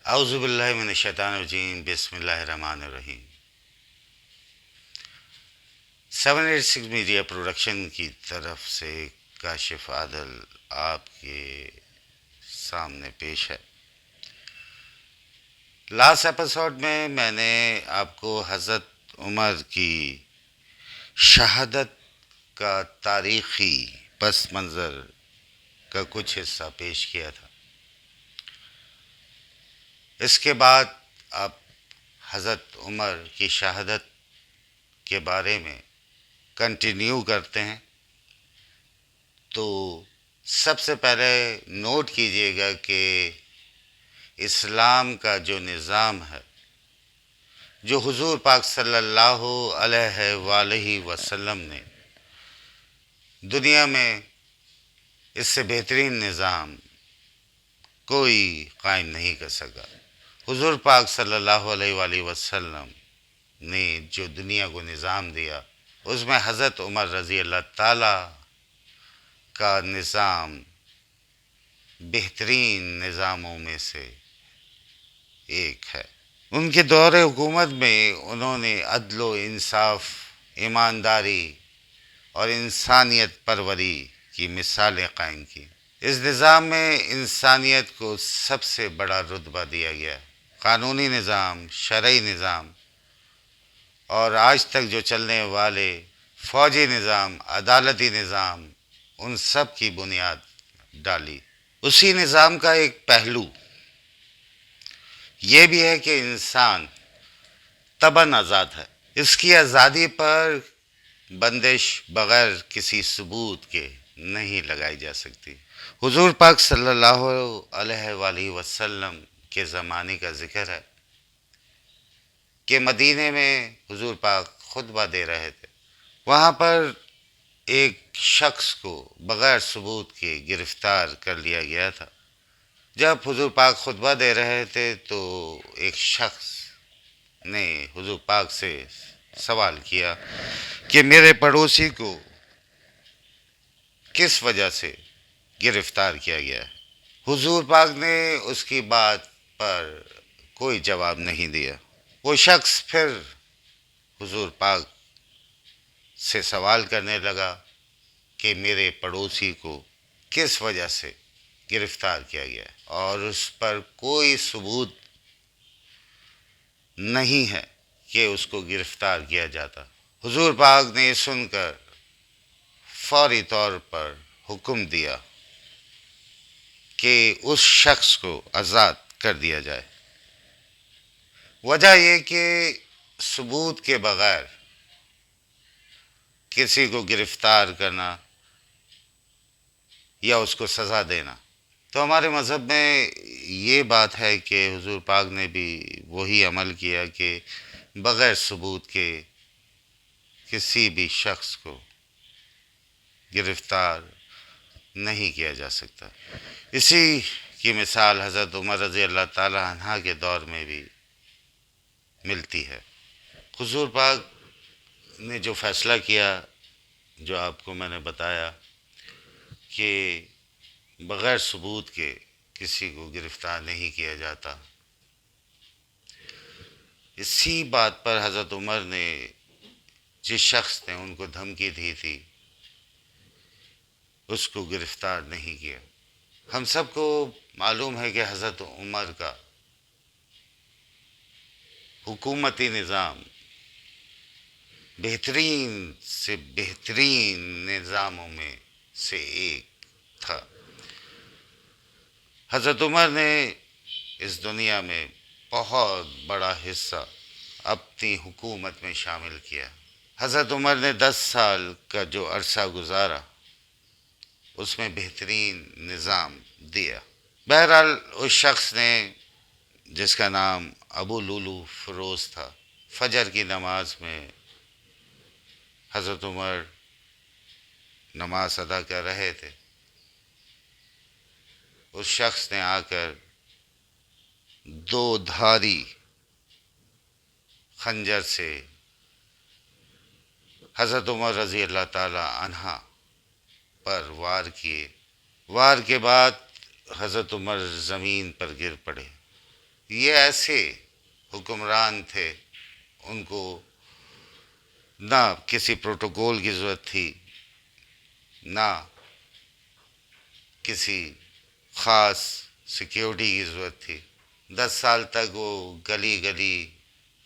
اعوذ باللہ من الشیطان الرجیم، بسم اللہ الرحمن الرحیم۔ 786 میڈیا پروڈکشن کی طرف سے کاشف عادل آپ کے سامنے پیش ہے۔ لاسٹ ایپیسوڈ میں نے آپ کو حضرت عمر کی شہادت کا تاریخی پس منظر کا کچھ حصہ پیش کیا تھا۔ اس کے بعد آپ حضرت عمر کی شہادت کے بارے میں کنٹینیو کرتے ہیں، تو سب سے پہلے نوٹ کیجئے گا کہ اسلام کا جو نظام ہے، جو حضور پاک صلی اللہ علیہ وآلہ وسلم نے دنیا میں اس سے بہترین نظام کوئی قائم نہیں کر سکا۔ حضور پاک صلی اللہ علیہ وآلہ وسلم نے جو دنیا کو نظام دیا، اس میں حضرت عمر رضی اللہ تعالی کا نظام بہترین نظاموں میں سے ایک ہے۔ ان کے دور حکومت میں انہوں نے عدل و انصاف، ایمانداری اور انسانیت پروری کی مثالیں قائم کی۔ اس نظام میں انسانیت کو سب سے بڑا رتبہ دیا گیا۔ قانونی نظام، شرعی نظام اور آج تک جو چلنے والے فوجی نظام، عدالتی نظام، ان سب کی بنیاد ڈالی۔ اسی نظام کا ایک پہلو یہ بھی ہے کہ انسان طبعاً آزاد ہے۔ اس کی آزادی پر بندش بغیر کسی ثبوت کے نہیں لگائی جا سکتی۔ حضور پاک صلی اللہ علیہ وآلہ وسلم کے زمانے کا ذکر ہے کہ مدینے میں حضور پاک خطبہ دے رہے تھے۔ وہاں پر ایک شخص کو بغیر ثبوت کے گرفتار کر لیا گیا تھا۔ جب حضور پاک خطبہ دے رہے تھے تو ایک شخص نے حضور پاک سے سوال کیا کہ میرے پڑوسی کو کس وجہ سے گرفتار کیا گیا ہے؟ حضور پاک نے اس کی بات پر کوئی جواب نہیں دیا۔ وہ شخص پھر حضور پاک سے سوال کرنے لگا کہ میرے پڑوسی کو کس وجہ سے گرفتار کیا گیا ہے، اور اس پر کوئی ثبوت نہیں ہے کہ اس کو گرفتار کیا جاتا۔ حضور پاک نے سن کر فوری طور پر حکم دیا کہ اس شخص کو آزاد کر دیا جائے۔ وجہ یہ کہ ثبوت کے بغیر کسی کو گرفتار کرنا یا اس کو سزا دینا، تو ہمارے مذہب میں یہ بات ہے کہ حضور پاک نے بھی وہی عمل کیا کہ بغیر ثبوت کے کسی بھی شخص کو گرفتار نہیں کیا جا سکتا۔ اسی کی مثال حضرت عمر رضی اللہ تعالی عنہ کے دور میں بھی ملتی ہے۔ حضور پاک نے جو فیصلہ کیا، جو آپ کو میں نے بتایا کہ بغیر ثبوت کے کسی کو گرفتار نہیں کیا جاتا، اسی بات پر حضرت عمر نے جس شخص نے ان کو دھمکی دی تھی اس کو گرفتار نہیں کیا۔ ہم سب کو معلوم ہے کہ حضرت عمر کا حکومتی نظام بہترین سے بہترین نظاموں میں سے ایک تھا۔ حضرت عمر نے اس دنیا میں بہت بڑا حصہ اپنی حکومت میں شامل کیا۔ حضرت عمر نے 10 سال کا جو عرصہ گزارا اس میں بہترین نظام دیا۔ بہرحال اس شخص نے، جس کا نام ابو لولو فروز تھا، فجر کی نماز میں حضرت عمر نماز ادا کر رہے تھے۔ اس شخص نے آ کر 2 دھاری خنجر سے حضرت عمر رضی اللہ تعالی عنہ پر وار کیے۔ وار کے بعد حضرت عمر زمین پر گر پڑے۔ یہ ایسے حکمران تھے، ان کو نہ کسی پروٹوکول کی ضرورت تھی، نہ کسی خاص سیکیورٹی کی ضرورت تھی۔ 10 سال تک وہ گلی گلی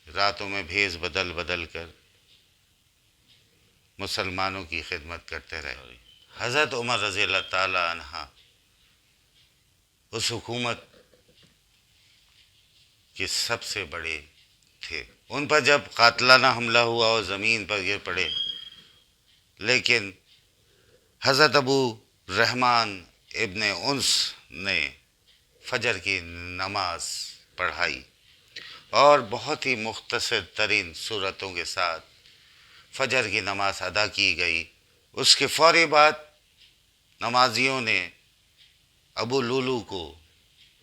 راتوں میں بھیس بدل بدل کر مسلمانوں کی خدمت کرتے رہے۔ حضرت عمر رضی اللہ تعالی عنہ اس حکومت کے سب سے بڑے تھے۔ ان پر جب قاتلانہ حملہ ہوا اور زمین پر گر پڑے، لیکن حضرت ابو رحمان ابن انس نے فجر کی نماز پڑھائی اور بہت ہی مختصر ترین صورتوں کے ساتھ فجر کی نماز ادا کی گئی۔ اس کے فوری بعد نمازیوں نے ابو لولو کو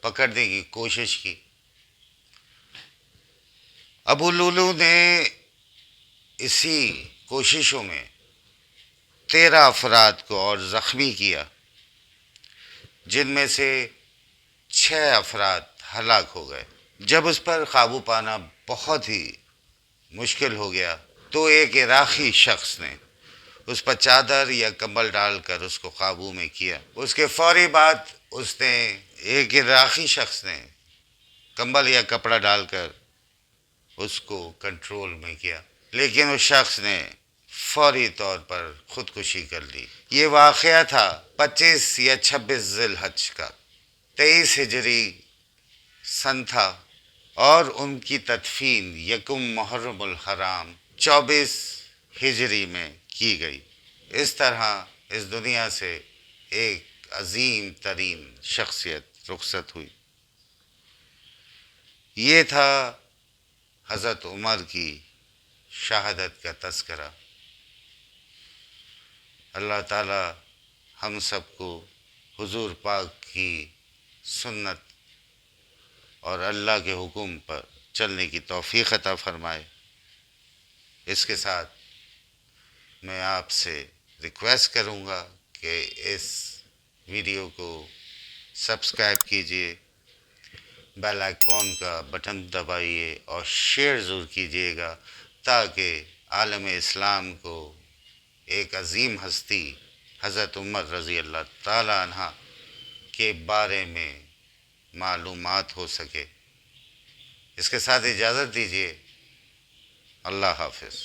پکڑنے کی کوشش کی۔ ابو لولو نے اسی کوششوں میں 13 افراد کو اور زخمی کیا، جن میں سے 6 افراد ہلاک ہو گئے۔ جب اس پر قابو پانا بہت ہی مشکل ہو گیا تو ایک عراقی شخص نے اس پر چادر یا کمبل ڈال کر اس کو قابو میں کیا۔ اس کے فوری بعد ایک عراقی شخص نے کمبل یا کپڑا ڈال کر اس کو کنٹرول میں کیا، لیکن اس شخص نے فوری طور پر خودکشی کر لی۔ یہ واقعہ تھا 25 یا 26 ذی الحج کا، 23 ہجری سن تھا، اور ان کی تدفین 1 محرم الحرام 24 ہجری میں کی گئی۔ اس طرح اس دنیا سے ایک عظیم ترین شخصیت رخصت ہوئی۔ یہ تھا حضرت عمر کی شہادت کا تذکرہ۔ اللہ تعالی ہم سب کو حضور پاک کی سنت اور اللہ کے حکم پر چلنے کی توفیق عطا فرمائے۔ اس کے ساتھ میں آپ سے ریکویسٹ کروں گا کہ اس ویڈیو کو سبسکرائب کیجئے، بیل آئیکن کا بٹن دبائیے اور شیئر ضرور کیجئے گا، تاکہ عالم اسلام کو ایک عظیم ہستی حضرت عمر رضی اللہ تعالی عنہ کے بارے میں معلومات ہو سکے۔ اس کے ساتھ اجازت دیجیے، اللہ حافظ۔